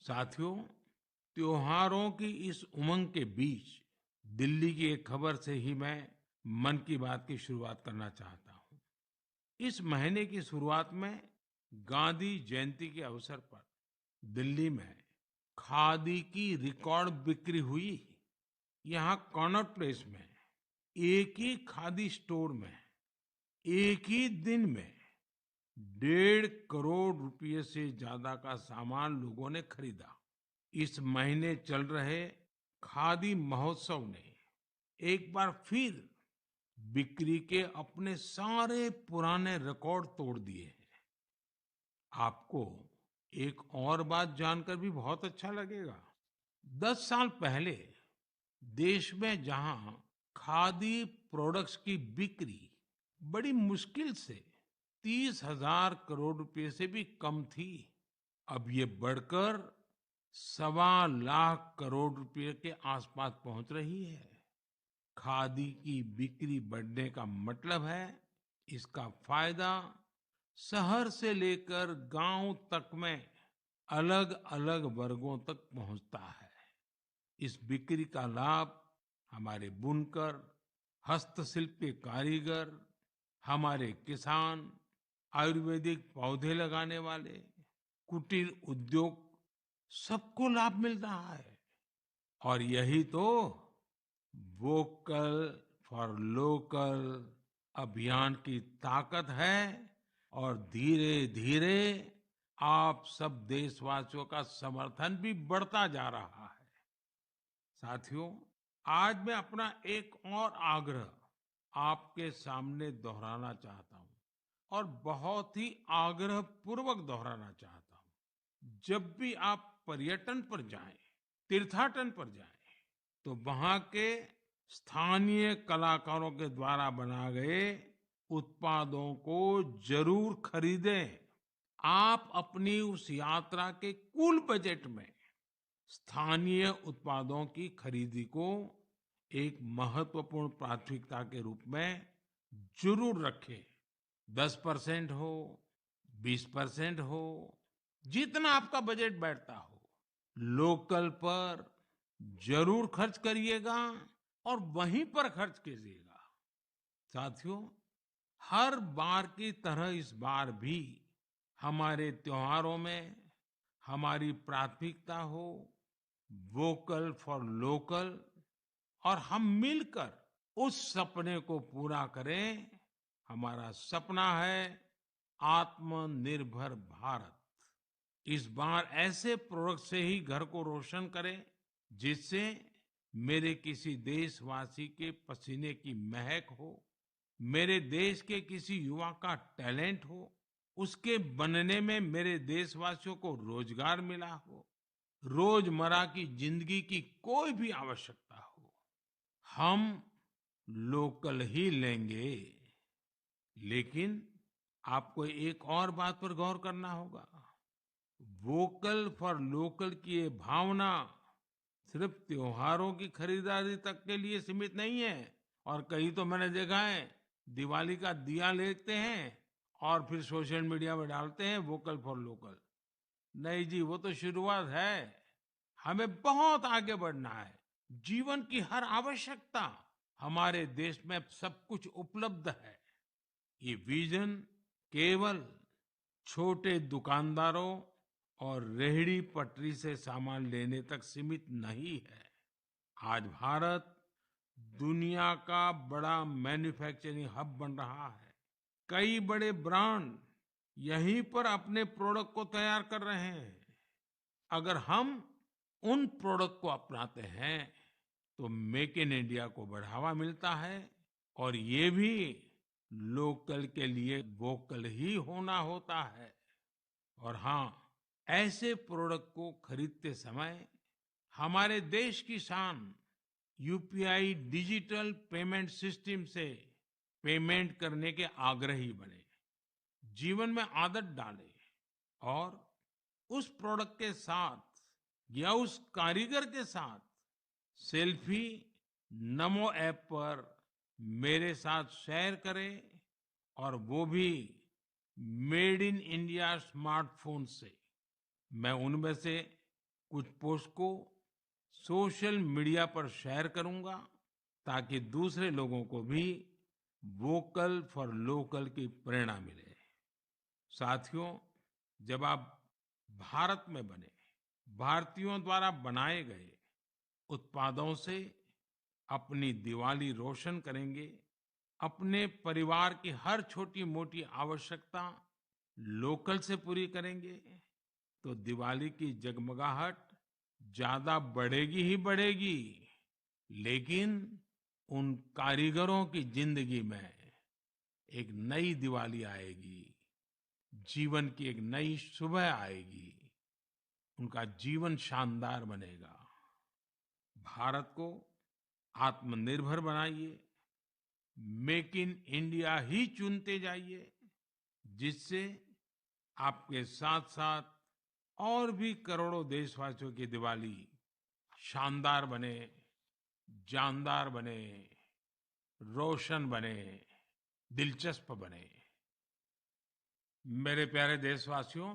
साथियों, त्योहारों की इस उमंग के बीच दिल्ली की एक खबर से ही मैं मन की बात की शुरुआत करना चाहता हूं। इस महीने की शुरुआत में गांधी जयंती के अवसर पर दिल्ली में खादी की रिकॉर्ड बिक्री हुई। यहाँ कनॉट प्लेस में एक ही खादी स्टोर में एक ही दिन में 1.5 करोड़ रुपए से ज्यादा का सामान लोगों ने खरीदा। इस महीने चल रहे खादी महोत्सव ने एक बार फिर बिक्री के अपने सारे पुराने रिकॉर्ड तोड़ दिए हैं। आपको एक और बात जानकर भी बहुत अच्छा लगेगा। 10 साल पहले देश में जहां खादी प्रोडक्ट्स की बिक्री बड़ी मुश्किल से 30,000 करोड़ रुपए से भी कम थी, अब ये बढ़कर 1.25 लाख करोड़ रुपए के आसपास पहुंच रही है। खादी की बिक्री बढ़ने का मतलब है इसका फायदा शहर से लेकर गांव तक में अलग अलग वर्गों तक पहुंचता है। इस बिक्री का लाभ हमारे बुनकर, हस्तशिल्प के कारीगर, हमारे किसान, आयुर्वेदिक पौधे लगाने वाले, कुटीर उद्योग, सबको लाभ मिल रहा है। और यही तो वोकल फॉर लोकल अभियान की ताकत है। और धीरे धीरे आप सब देशवासियों का समर्थन भी बढ़ता जा रहा है। साथियों, आज मैं अपना एक और आग्रह आपके सामने दोहराना चाहता हूं और बहुत ही आग्रह पूर्वक दोहराना चाहता हूं। जब भी आप पर्यटन पर जाएं, तीर्थाटन पर जाएं, तो वहां के स्थानीय कलाकारों के द्वारा बनाए गए उत्पादों को जरूर खरीदें। आप अपनी उस यात्रा के कुल बजट में स्थानीय उत्पादों की खरीदी को एक महत्वपूर्ण प्राथमिकता के रूप में जरूर रखें। 10% हो, 20% हो, जितना आपका बजट बैठता हो, लोकल पर जरूर खर्च करिएगा और वहीं पर खर्च कीजिएगा। साथियों, हर बार की तरह इस बार भी हमारे त्योहारों में हमारी प्राथमिकता हो वोकल फॉर लोकल, और हम मिलकर उस सपने को पूरा करें। हमारा सपना है आत्मनिर्भर भारत। इस बार ऐसे प्रोडक्ट से ही घर को रोशन करें जिससे मेरे किसी देशवासी के पसीने की महक हो, मेरे देश के किसी युवा का टैलेंट हो, उसके बनने में मेरे देशवासियों को रोजगार मिला हो, रोजमर्रा की जिंदगी की कोई भी आवश्यकता हो, हम लोकल ही लेंगे। लेकिन आपको एक और बात पर गौर करना होगा। वोकल फॉर लोकल की ये भावना सिर्फ त्योहारों की खरीदारी तक के लिए सीमित नहीं है। और कहीं तो मैंने देखा है दिवाली का दिया लेते हैं और फिर सोशल मीडिया में डालते हैं वोकल फॉर लोकल। नहीं जी, वो तो शुरुआत है। हमें बहुत आगे बढ़ना है। जीवन की हर आवश्यकता हमारे देश में सब कुछ उपलब्ध है। ये विजन केवल छोटे दुकानदारों और रेहड़ी पटरी से सामान लेने तक सीमित नहीं है। आज भारत दुनिया का बड़ा मैन्युफैक्चरिंग हब बन रहा है। कई बड़े ब्रांड यहीं पर अपने प्रोडक्ट को तैयार कर रहे हैं। अगर हम उन प्रोडक्ट को अपनाते हैं तो मेक इन इंडिया को बढ़ावा मिलता है। और ये भी लोकल के लिए वोकल ही होना होता है। और हाँ, ऐसे प्रोडक्ट को खरीदते समय हमारे देश की शान यूपीआई डिजिटल पेमेंट सिस्टम से पेमेंट करने के आग्रही बने, जीवन में आदत डालें और उस प्रोडक्ट के साथ या उस कारीगर के साथ सेल्फी नमो ऐप पर मेरे साथ शेयर करें, और वो भी मेड इन इंडिया स्मार्टफोन से। मैं उनमें से कुछ पोस्ट को सोशल मीडिया पर शेयर करूंगा ताकि दूसरे लोगों को भी वोकल फॉर लोकल की प्रेरणा मिले। साथियों, जब आप भारत में बने भारतीयों द्वारा बनाए गए उत्पादों से अपनी दिवाली रोशन करेंगे, अपने परिवार की हर छोटी मोटी आवश्यकता लोकल से पूरी करेंगे, तो दिवाली की जगमगाहट ज्यादा बढ़ेगी ही बढ़ेगी, लेकिन उन कारीगरों की जिंदगी में एक नई दिवाली आएगी, जीवन की एक नई सुबह आएगी, उनका जीवन शानदार बनेगा। भारत को आत्मनिर्भर बनाइए, मेक इन इंडिया ही चुनते जाइए, जिससे आपके साथ साथ और भी करोड़ों देशवासियों की दिवाली शानदार बने, जानदार बने, रोशन बने, दिलचस्प बने। मेरे प्यारे देशवासियों,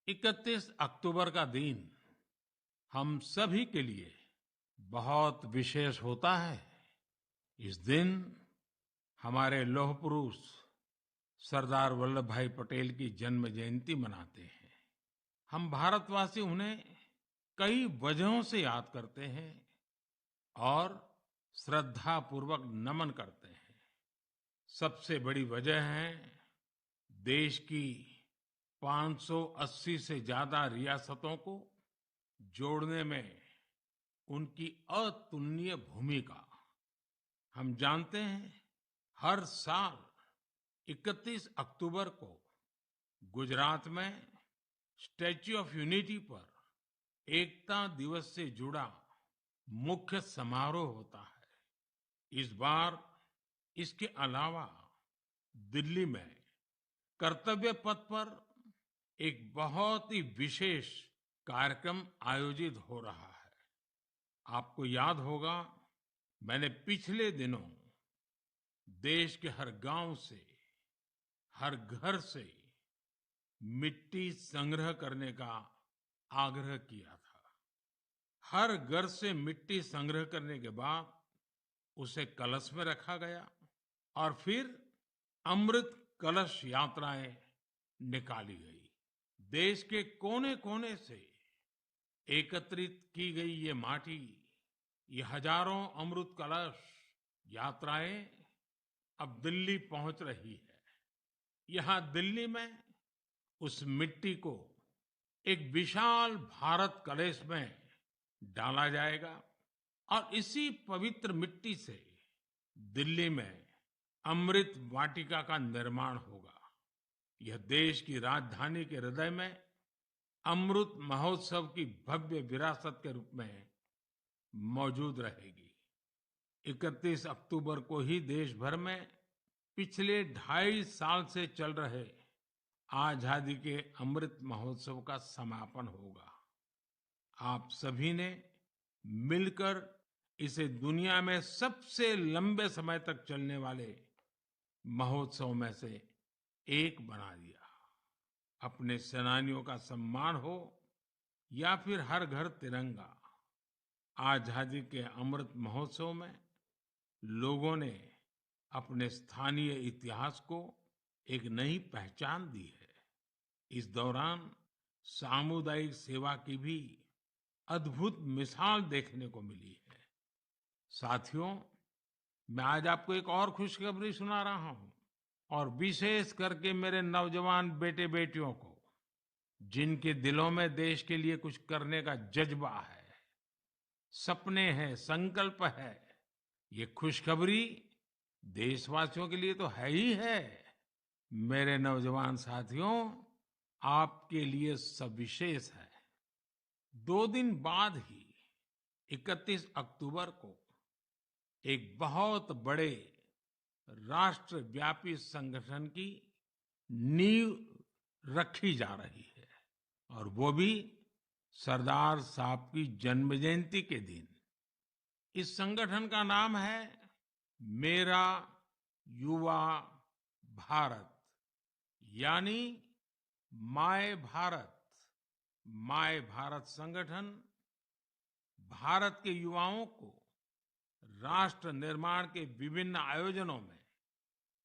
31 अक्टूबर का दिन हम सभी के लिए बहुत विशेष होता है। इस दिन हमारे लौह पुरुष सरदार वल्लभ भाई पटेल की जन्म जयंती मनाते हैं। हम भारतवासी उन्हें कई वजहों से याद करते हैं और श्रद्धा पूर्वक नमन करते हैं। सबसे बड़ी वजह है देश की 580 से ज्यादा रियासतों को जोड़ने में उनकी अतुलनीय भूमिका। हम जानते हैं, हर साल 31 अक्टूबर को गुजरात में स्टैच्यू ऑफ यूनिटी पर एकता दिवस से जुड़ा मुख्य समारोह होता है। इस बार इसके अलावा दिल्ली में कर्तव्य पथ पर एक बहुत ही विशेष कार्यक्रम आयोजित हो रहा है। आपको याद होगा, मैंने पिछले दिनों देश के हर गांव से, हर घर से मिट्टी संग्रह करने का आग्रह किया था। हर घर से मिट्टी संग्रह करने के बाद उसे कलश में रखा गया और फिर अमृत कलश यात्राएं निकाली गई। देश के कोने कोने से एकत्रित की गई ये माटी, ये हजारों अमृत कलश यात्राएं अब दिल्ली पहुंच रही है। यहां दिल्ली में उस मिट्टी को एक विशाल भारत कलश में डाला जाएगा और इसी पवित्र मिट्टी से दिल्ली में अमृत वाटिका का निर्माण होगा। यह देश की राजधानी के हृदय में अमृत महोत्सव की भव्य विरासत के रूप में मौजूद रहेगी। 31 अक्टूबर को ही देश भर में पिछले 2.5 साल से चल रहे आजादी के अमृत महोत्सव का समापन होगा। आप सभी ने मिलकर इसे दुनिया में सबसे लंबे समय तक चलने वाले महोत्सव में से एक बना दिया। अपने सेनानियों का सम्मान हो या फिर हर घर तिरंगा, आजादी के अमृत महोत्सव में लोगों ने अपने स्थानीय इतिहास को एक नई पहचान दी है। इस दौरान सामुदायिक सेवा की भी अद्भुत मिसाल देखने को मिली है। साथियों, मैं आज आपको एक और खुशखबरी सुना रहा हूं, और विशेष करके मेरे नौजवान बेटे बेटियों को, जिनके दिलों में देश के लिए कुछ करने का जज्बा है, सपने हैं, संकल्प है। ये खुशखबरी देशवासियों के लिए तो है ही है। मेरे नौजवान साथियों, आपके लिए सविशेष है। 2 दिन बाद ही 31 अक्टूबर को एक बहुत बड़े राष्ट्रव्यापी संगठन की नींव रखी जा रही है, और वो भी सरदार साहब की जन्म जयंती के दिन। इस संगठन का नाम है मेरा युवा भारत, यानी माय भारत। माय भारत संगठन भारत के युवाओं को राष्ट्र निर्माण के विभिन्न आयोजनों में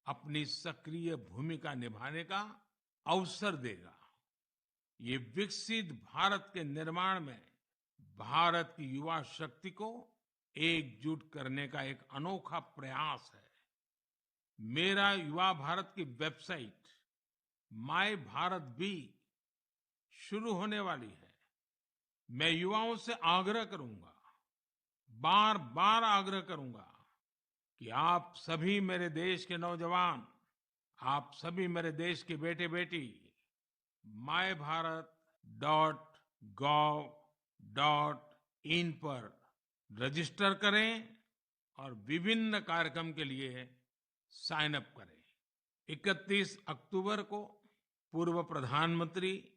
अपनी सक्रिय भूमिका निभाने का अवसर देगा। ये विकसित भारत के निर्माण में भारत की युवा शक्ति को एकजुट करने का एक अनोखा प्रयास है। मेरा युवा भारत की वेबसाइट माय भारत भी शुरू होने वाली है। मैं युवाओं से आग्रह करूंगा, बार बार आग्रह करूंगा कि आप सभी मेरे देश के नौजवान, आप सभी मेरे देश के बेटे बेटी MyBharat.gov.in पर रजिस्टर करें और विभिन्न कार्यक्रम के लिए साइन अप करें। 31 अक्टूबर को पूर्व प्रधानमंत्री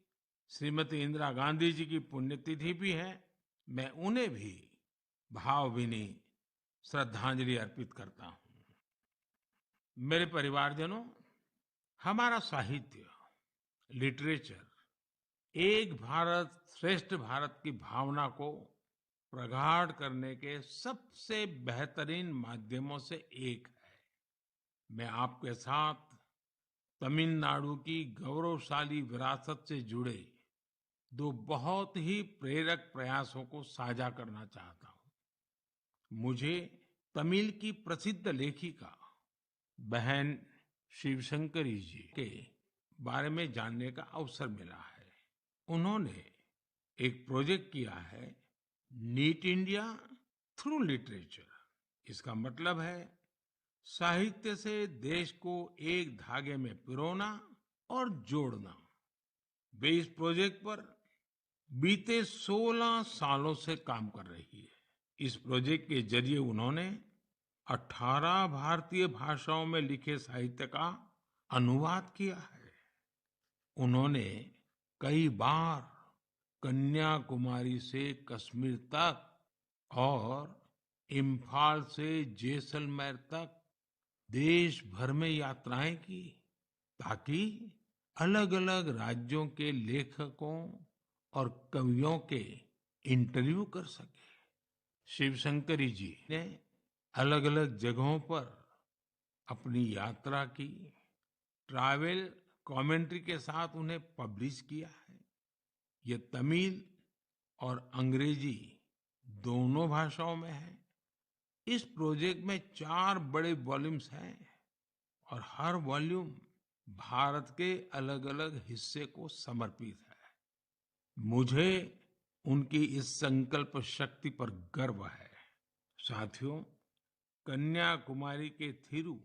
श्रीमती इंदिरा गांधी जी की पुण्यतिथि भी है। मैं उन्हें भी भावभीनी श्रद्धांजलि अर्पित करता हूं। मेरे परिवारजनों, हमारा साहित्य, लिटरेचर एक भारत श्रेष्ठ भारत की भावना को प्रगाढ़ करने के सबसे बेहतरीन माध्यमों से एक है। मैं आपके साथ तमिलनाडु की गौरवशाली विरासत से जुड़े दो बहुत ही प्रेरक प्रयासों को साझा करना चाहता हूं। मुझे तमिल की प्रसिद्ध लेखिका बहन शिवशंकरी जी के बारे में जानने का अवसर मिला है। उन्होंने एक प्रोजेक्ट किया है, नीट इंडिया थ्रू लिटरेचर। इसका मतलब है साहित्य से देश को एक धागे में पिरोना और जोड़ना। वे इस प्रोजेक्ट पर बीते 16 सालों से काम कर रही है। इस प्रोजेक्ट के जरिए उन्होंने 18 भारतीय भाषाओं में लिखे साहित्य का अनुवाद किया है। उन्होंने कई बार कन्याकुमारी से कश्मीर तक और इम्फाल से जैसलमेर तक देश भर में यात्राएं की, ताकि अलग-अलग राज्यों के लेखकों और कवियों के इंटरव्यू कर सके। शिवशंकरी जी ने अलग-अलग जगहों पर अपनी यात्रा की, ट्रैवल कमेंट्री के साथ उन्हें पब्लिश किया है। ये तमिल और अंग्रेजी दोनों भाषाओं में है। इस प्रोजेक्ट में 4 बड़े वॉल्यूम्स हैं और हर वॉल्यूम भारत के अलग-अलग हिस्से को समर्पित है। मुझे उनकी इस संकल्प शक्ति पर गर्व है। साथियों, कन्याकुमारी के थिरु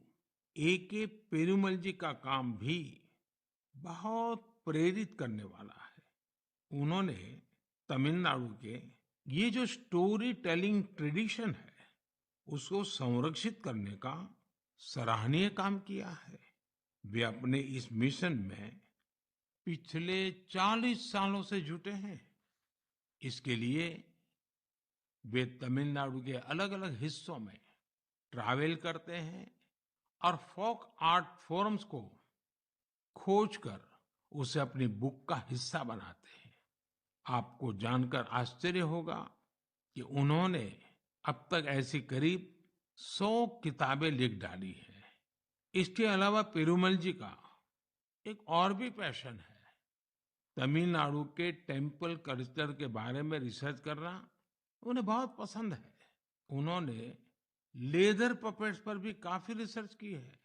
A.K. पेरुमल जी का काम भी बहुत प्रेरित करने वाला है। उन्होंने तमिलनाडु के ये जो स्टोरी टेलिंग ट्रेडिशन है, उसको संरक्षित करने का सराहनीय काम किया है। वे अपने इस मिशन में पिछले 40 सालों से जुटे हैं। इसके लिए वे तमिलनाडु के अलग-अलग हिस्सों में ट्रैवल करते हैं और फोक आर्ट फोरम्स को खोजकर उसे अपनी बुक का हिस्सा बनाते हैं। आपको जानकर आश्चर्य होगा कि उन्होंने अब तक ऐसी करीब 100 किताबें लिख डाली हैं। इसके अलावा पेरुमल जी का एक और भी पैशन है। तमिलनाडु के टेम्पल कल्चर के बारे में रिसर्च करना उन्हें बहुत पसंद है। उन्होंने लेदर पपेट्स पर भी काफी रिसर्च की है,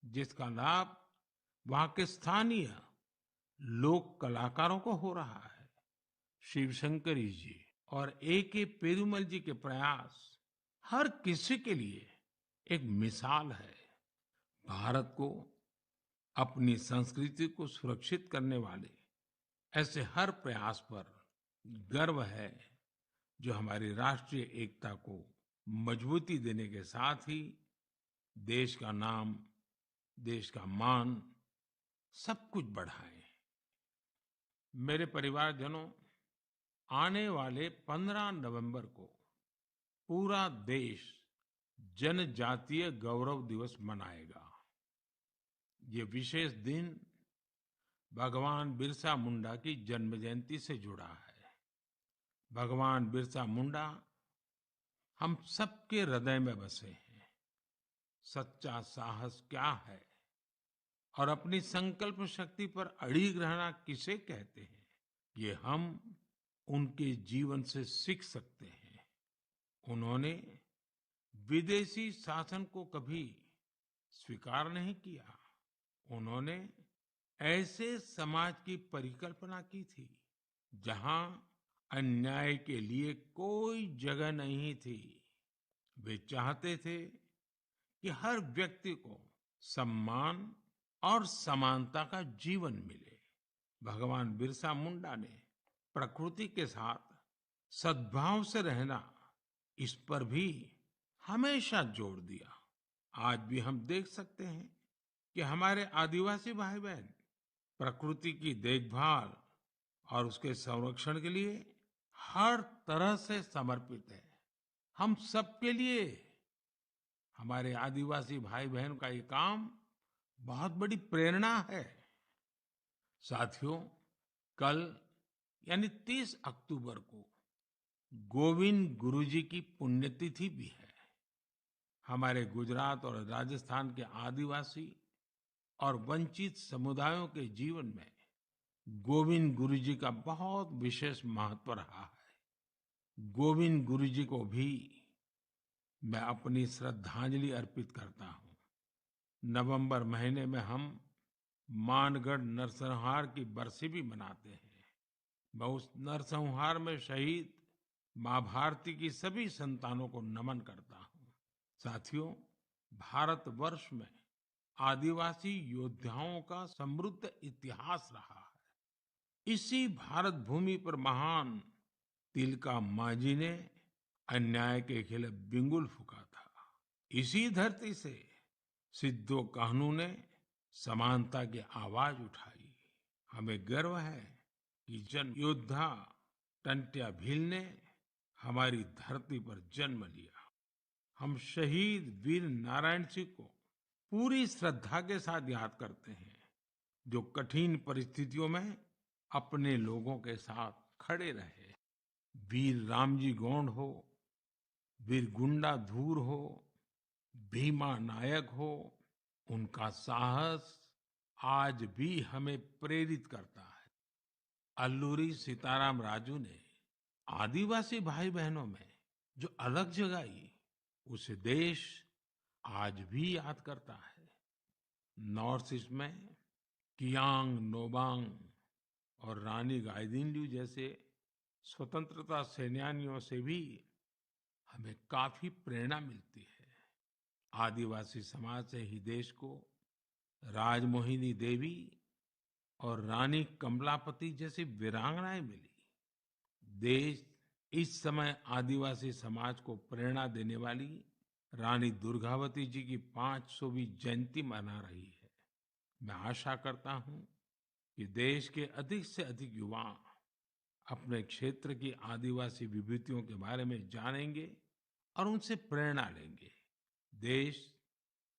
जिसका लाभ वहां के स्थानीय लोक कलाकारों को हो रहा है। शिवशंकरी जी और A.K. पेरुमल जी के प्रयास हर किसी के लिए एक मिसाल है। भारत को अपनी संस्कृति को सुरक्षित करने वाले ऐसे हर प्रयास पर गर्व है, जो हमारी राष्ट्रीय एकता को मजबूती देने के साथ ही देश का नाम, देश का मान सब कुछ बढ़ाए। मेरे परिवारजनों, आने वाले 15 नवंबर को पूरा देश जनजातीय गौरव दिवस मनाएगा। ये विशेष दिन भगवान बिरसा मुंडा की जन्म जयंती से जुड़ा है। भगवान बिरसा मुंडा हम सबके हृदय में बसे हैं। सच्चा साहस क्या है और अपनी संकल्प शक्ति पर अड़िग रहना किसे कहते हैं, ये हम उनके जीवन से सीख सकते हैं। उन्होंने विदेशी शासन को कभी स्वीकार नहीं किया। उन्होंने ऐसे समाज की परिकल्पना की थी जहां अन्याय के लिए कोई जगह नहीं थी। वे चाहते थे कि हर व्यक्ति को सम्मान और समानता का जीवन मिले। भगवान बिरसा मुंडा ने प्रकृति के साथ सद्भाव से रहना, इस पर भी हमेशा जोर दिया। आज भी हम देख सकते हैं कि हमारे आदिवासी भाई बहन प्रकृति की देखभाल और उसके संरक्षण के लिए हर तरह से समर्पित है। हम सबके लिए हमारे आदिवासी भाई बहन का ये काम बहुत बड़ी प्रेरणा है। साथियों, कल यानी 30 अक्टूबर को गोविंद गुरु जी की पुण्यतिथि भी है। हमारे गुजरात और राजस्थान के आदिवासी और वंचित समुदायों के जीवन में गोविंद गुरु जी का बहुत विशेष महत्व रहा है। गोविंद गुरु जी को भी मैं अपनी श्रद्धांजलि अर्पित करता हूँ। नवंबर महीने में हम मानगढ़ नरसंहार की बरसी भी मनाते हैं। मैं उस नरसंहार में शहीद माँ भारती की सभी संतानों को नमन करता हूँ। साथियों, भारतवर्ष में आदिवासी योद्धाओं का समृद्ध इतिहास रहा है। इसी भारत भूमि पर महान तिलका मांझी ने अन्याय के खिलाफ बिगुल फूंका था। इसी धरती से सिद्धो कान्हू ने समानता की आवाज उठाई। हमें गर्व है कि जन योद्धा टंट्या भील ने हमारी धरती पर जन्म लिया। हम शहीद वीर नारायण सिंह को पूरी श्रद्धा के साथ याद करते हैं, जो कठिन परिस्थितियों में अपने लोगों के साथ खड़े रहे। वीर रामजी गोंड हो, वीर गुंडा धूर हो, भीमा नायक हो, उनका साहस आज भी हमें प्रेरित करता है। अल्लूरी सीताराम राजू ने आदिवासी भाई बहनों में जो अलग जगाई, उसे देश आज भी याद करता है। नॉर्थ ईस्ट में कियांग नोबांग और रानी गाइदिन्ल्यू जैसे स्वतंत्रता सेनानियों से भी हमें काफी प्रेरणा मिलती है। आदिवासी समाज से ही देश को राजमोहिनी देवी और रानी कमलापति जैसी वीरांगनाएं मिली। देश इस समय आदिवासी समाज को प्रेरणा देने वाली रानी दुर्गावती जी की 500वीं जयंती मना रही है। मैं आशा करता हूं कि देश के अधिक से अधिक युवा अपने क्षेत्र की आदिवासी विभूतियों के बारे में जानेंगे और उनसे प्रेरणा लेंगे। देश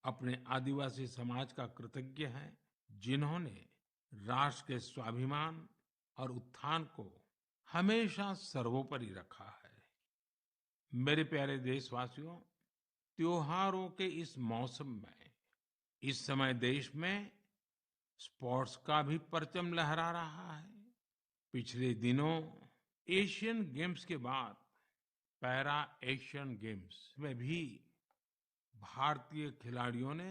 अपने आदिवासी समाज का कृतज्ञ है, जिन्होंने राष्ट्र के स्वाभिमान और उत्थान को हमेशा सर्वोपरि रखा है। मेरे प्यारे देशवासियों, त्योहारों के इस मौसम में इस समय देश में स्पोर्ट्स का भी परचम लहरा रहा है। पिछले दिनों एशियन गेम्स के बाद पैरा एशियन गेम्स में भी भारतीय खिलाड़ियों ने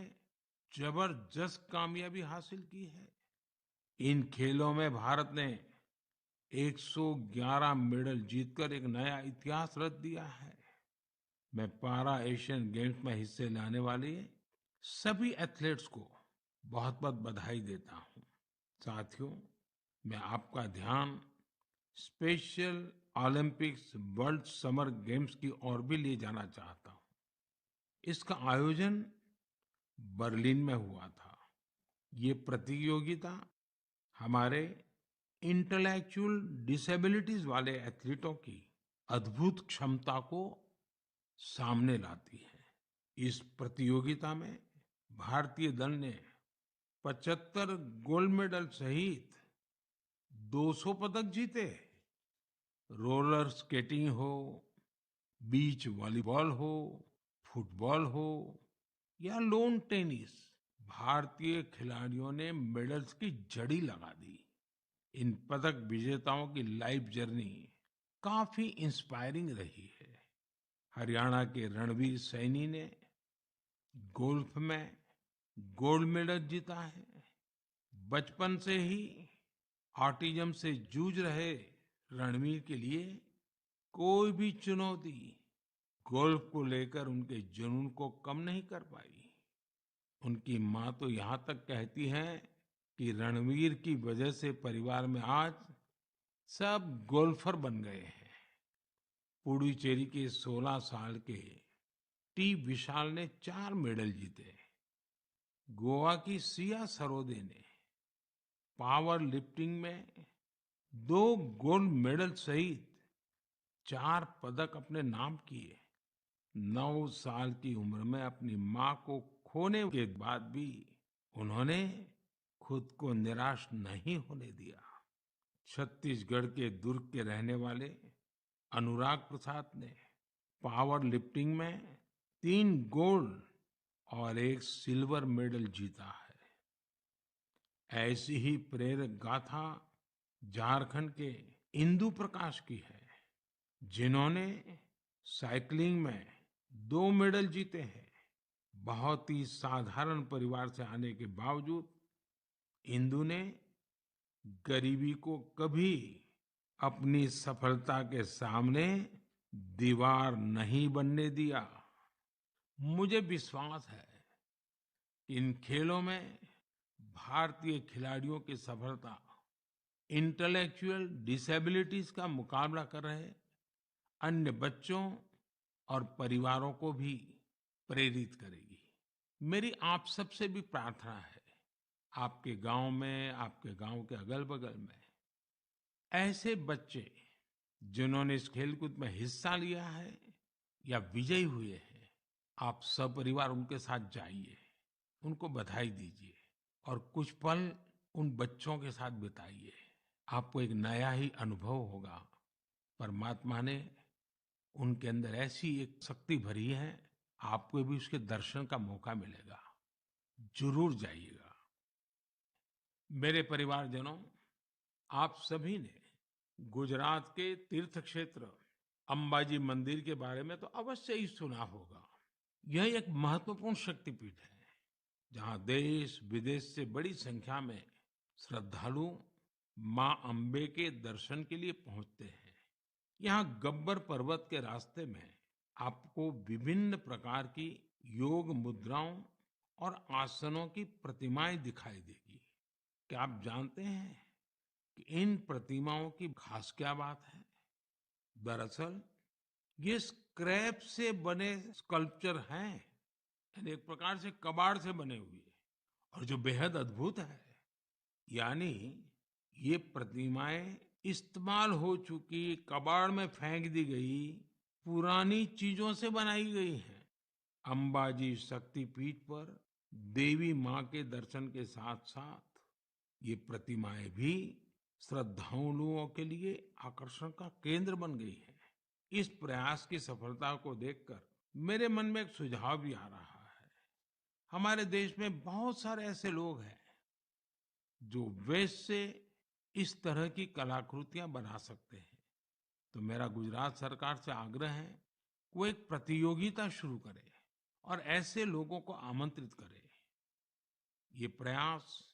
जबरदस्त कामयाबी हासिल की है। इन खेलों में भारत ने 111 मेडल जीतकर एक नया इतिहास रच दिया है। मैं पैरा एशियन गेम्स में हिस्से लेने वाले सभी एथलीट्स को बहुत बहुत बधाई देता हूं। साथियों, मैं आपका ध्यान special Olympics world summer games की ओर भी ले जाना चाहता हूं। इसका आयोजन बर्लिन में हुआ था। ये प्रतियोगिता हमारे इंटेलेक्चुअल डिसेबिलिटीज वाले एथलीटों की अद्भुत क्षमता को सामने लाती है। इस प्रतियोगिता में भारतीय दल ने 75 गोल्ड मेडल सहित 200 पदक जीते। रोलर स्केटिंग हो, बीच वॉलीबॉल हो, फुटबॉल हो या लोन टेनिस, भारतीय खिलाड़ियों ने मेडल्स की झड़ी लगा दी। इन पदक विजेताओं की लाइफ जर्नी काफी इंस्पायरिंग रही है। हरियाणा के रणवीर सैनी ने गोल्फ में गोल्ड मेडल जीता है। बचपन से ही ऑटिज्म से जूझ रहे रणवीर के लिए कोई भी चुनौती गोल्फ को लेकर उनके जुनून को कम नहीं कर पाई। उनकी माँ तो यहाँ तक कहती हैं कि रणवीर की वजह से परिवार में आज सब गोल्फर बन गए हैं। पुडुचेरी के 16 साल के टी विशाल ने 4 मेडल जीते। गोवा की सिया सरोदे ने पावर लिफ्टिंग में 2 गोल्ड मेडल सहित 4 पदक अपने नाम किए। 9 साल की उम्र में अपनी माँ को खोने के बाद भी उन्होंने खुद को निराश नहीं होने दिया। छत्तीसगढ़ के दुर्ग के रहने वाले अनुराग प्रसाद ने पावर लिफ्टिंग में 3 गोल्ड और 1 सिल्वर मेडल जीता है। ऐसी ही प्रेरक गाथा झारखंड के इंदु प्रकाश की है, जिन्होंने साइकिलिंग में 2 मेडल जीते हैं। बहुत ही साधारण परिवार से आने के बावजूद इंदु ने गरीबी को कभी अपनी सफलता के सामने दीवार नहीं बनने दिया। मुझे विश्वास है कि इन खेलों में भारतीय खिलाड़ियों की सफलता इंटेलेक्चुअल डिसेबिलिटीज का मुकाबला कर रहे अन्य बच्चों और परिवारों को भी प्रेरित करेगी। मेरी आप सबसे भी प्रार्थना है, आपके गांव में, आपके गांव के अगल-बगल में ऐसे बच्चे जिन्होंने इस खेलकूद में हिस्सा लिया है या विजयी हुए हैं, आप सपरिवार उनके साथ जाइए, उनको बधाई दीजिए और कुछ पल उन बच्चों के साथ बिताइए। आपको एक नया ही अनुभव होगा। परमात्मा ने उनके अंदर ऐसी एक शक्ति भरी है, आपको भी उसके दर्शन का मौका मिलेगा। जरूर जाइएगा। मेरे परिवारजनों, आप सभी ने गुजरात के तीर्थ क्षेत्र अंबाजी मंदिर के बारे में तो अवश्य ही सुना होगा। यह एक महत्वपूर्ण शक्तिपीठ है, जहां देश विदेश से बड़ी संख्या में श्रद्धालु मां अंबे के दर्शन के लिए पहुंचते हैं। यहाँ गब्बर पर्वत के रास्ते में आपको विभिन्न प्रकार की योग मुद्राओं और आसनों की प्रतिमाएं दिखाई देगी। क्या आप जानते हैं कि इन प्रतिमाओं की खास क्या बात है? दरअसल ये स्क्रैप से बने स्कल्पचर हैं, यानी एक प्रकार से कबाड़ से बने हुए, और जो बेहद अद्भुत है, यानी ये प्रतिमाएं इस्तेमाल हो चुकी कबाड़ में फेंक दी गई पुरानी चीजों से बनाई गई हैं। अंबाजी शक्तिपीठ पर देवी मां के दर्शन के साथ साथ ये प्रतिमाएं भी श्रद्धालुओं के लिए आकर्षण का केंद्र बन गई है। इस प्रयास की सफलता को देखकर मेरे मन में एक सुझाव भी आ रहा है। हमारे देश में बहुत सारे ऐसे लोग हैं जो वेस्ट से इस तरह की कलाकृतियां बना सकते हैं। तो मेरा गुजरात सरकार से आग्रह है, वो एक प्रतियोगिता शुरू करे और ऐसे लोगों को आमंत्रित करे। ये प्रयास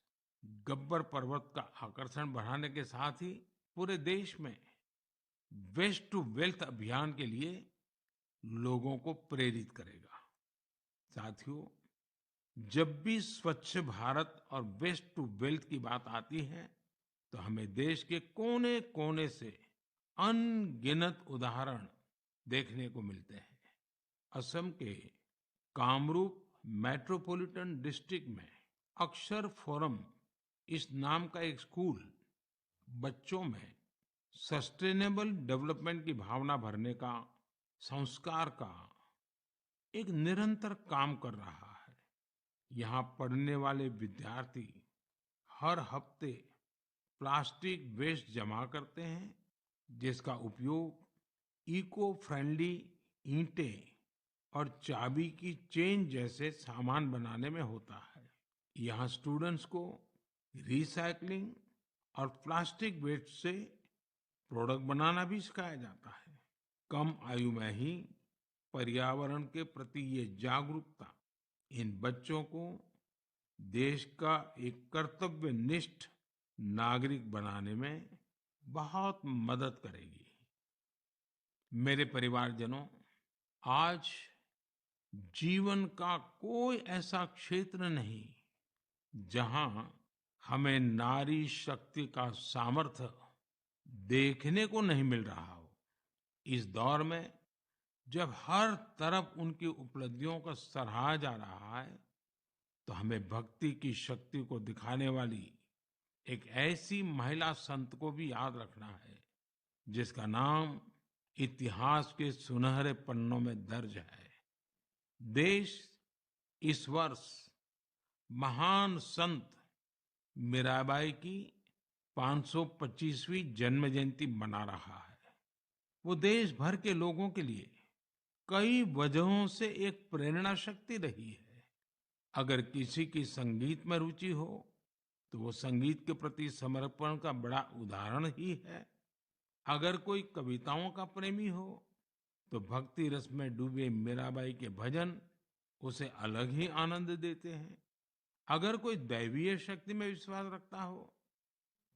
गब्बर पर्वत का आकर्षण बढ़ाने के साथ ही पूरे देश में वेस्ट टू वेल्थ अभियान के लिए लोगों को प्रेरित करेगा। साथियों, जब भी स्वच्छ भारत और वेस्ट टू वेल्थ की बात आती है, तो हमें देश के कोने कोने से अनगिनत उदाहरण देखने को मिलते हैं। असम के कामरूप मेट्रोपॉलिटन डिस्ट्रिक्ट में अक्षर फोरम इस नाम का एक स्कूल बच्चों में सस्टेनेबल डेवलपमेंट की भावना भरने का, संस्कार का एक निरंतर काम कर रहा है। यहाँ पढ़ने वाले विद्यार्थी हर हफ्ते प्लास्टिक वेस्ट जमा करते हैं, जिसका उपयोग इको फ्रेंडली ईंटें और चाबी की चेन जैसे सामान बनाने में होता है। यहाँ स्टूडेंट्स को रिसाइकलिंग और प्लास्टिक वेस्ट से प्रोडक्ट बनाना भी सिखाया जाता है। कम आयु में ही पर्यावरण के प्रति ये जागरूकता इन बच्चों को देश का एक कर्तव्यनिष्ठ नागरिक बनाने में बहुत मदद करेगी। मेरे परिवारजनों, आज जीवन का कोई ऐसा क्षेत्र नहीं जहां हमें नारी शक्ति का सामर्थ्य देखने को नहीं मिल रहा हो। इस दौर में जब हर तरफ उनकी उपलब्धियों को सराहा जा रहा है, तो हमें भक्ति की शक्ति को दिखाने वाली एक ऐसी महिला संत को भी याद रखना है, जिसका नाम इतिहास के सुनहरे पन्नों में दर्ज है। देश इस वर्ष महान संत मीराबाई की 525वीं जन्म जयंती मना रहा है। वो देश भर के लोगों के लिए कई वजहों से एक प्रेरणा शक्ति रही है। अगर किसी की संगीत में रुचि हो, तो वो संगीत के प्रति समर्पण का बड़ा उदाहरण ही है। अगर कोई कविताओं का प्रेमी हो, तो भक्ति रस में डूबे मीराबाई के भजन उसे अलग ही आनंद देते हैं। अगर कोई दैवीय शक्ति में विश्वास रखता हो,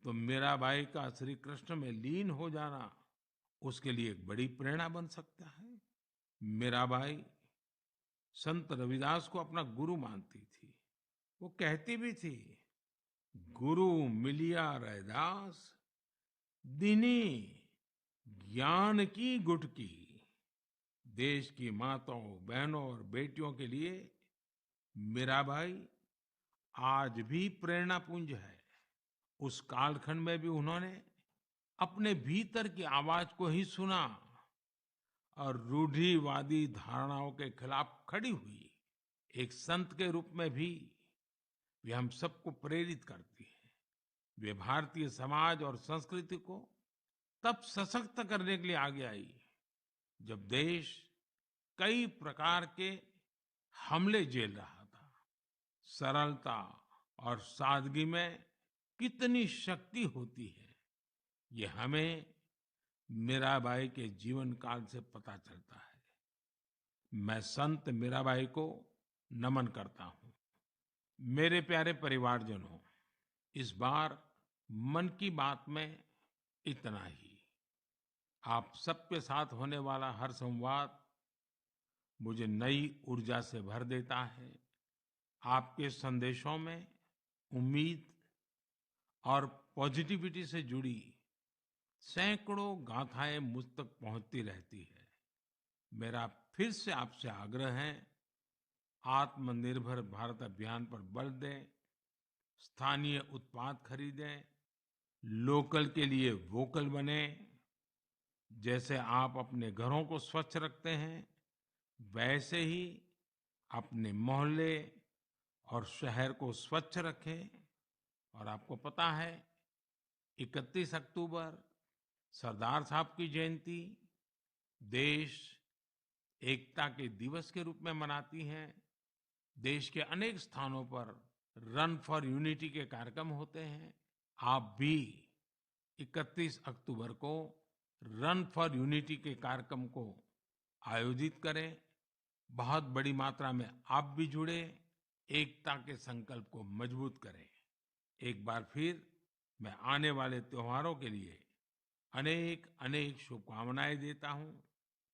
तो मीराबाई का श्री कृष्ण में लीन हो जाना उसके लिए एक बड़ी प्रेरणा बन सकता है। मीराबाई संत रविदास को अपना गुरु मानती थी। वो कहती भी थी, गुरु मिलिया रैदास दीनी ज्ञान की गुटकी। देश की माताओं, बहनों और बेटियों के लिए मीराबाई आज भी प्रेरणा पुंज है। उस कालखंड में भी उन्होंने अपने भीतर की आवाज को ही सुना और रूढ़िवादी धारणाओं के खिलाफ खड़ी हुई। एक संत के रूप में भी वे हम सबको प्रेरित करती है। वे भारतीय समाज और संस्कृति को तब सशक्त करने के लिए आगे आई, जब देश कई प्रकार के हमले झेल रहा था। सरलता और सादगी में कितनी शक्ति होती है, ये हमें मीराबाई के जीवन काल से पता चलता है। मैं संत मीराबाई को नमन करता हूँ। मेरे प्यारे परिवारजनों, इस बार मन की बात में इतना ही। आप सबके साथ होने वाला हर संवाद मुझे नई ऊर्जा से भर देता है। आपके संदेशों में उम्मीद और पॉजिटिविटी से जुड़ी सैकड़ों गाथाएं मुझ तक पहुंचती रहती है। मेरा फिर से आपसे आग्रह है, आत्मनिर्भर भारत अभियान पर बल दें, स्थानीय उत्पाद खरीदें, लोकल के लिए वोकल बने। जैसे आप अपने घरों को स्वच्छ रखते हैं, वैसे ही अपने मोहल्ले और शहर को स्वच्छ रखें। और आपको पता है, 31 अक्टूबर सरदार साहब की जयंती देश एकता के दिवस के रूप में मनाती है। देश के अनेक स्थानों पर रन फॉर यूनिटी के कार्यक्रम होते हैं। आप भी 31 अक्टूबर को रन फॉर यूनिटी के कार्यक्रम को आयोजित करें। बहुत बड़ी मात्रा में आप भी जुड़े, एकता के संकल्प को मजबूत करें। एक बार फिर मैं आने वाले त्योहारों के लिए अनेक अनेक शुभकामनाएं देता हूं।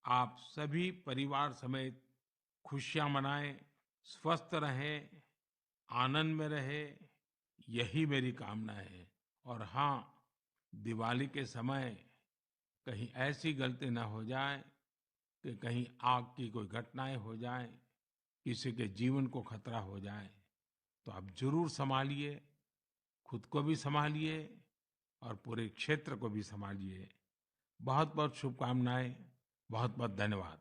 आप सभी परिवार समेत खुशियां मनाएं, स्वस्थ रहें, आनंद में रहें, यही मेरी कामना है। और हाँ, दिवाली के समय कहीं ऐसी गलती ना हो जाए कि कहीं आग की कोई घटनाएं हो जाए, किसी के जीवन को खतरा हो जाए, तो आप जरूर संभालिए, खुद को भी संभालिए और पूरे क्षेत्र को भी संभालिए। बहुत बहुत शुभकामनाएं, बहुत बहुत धन्यवाद।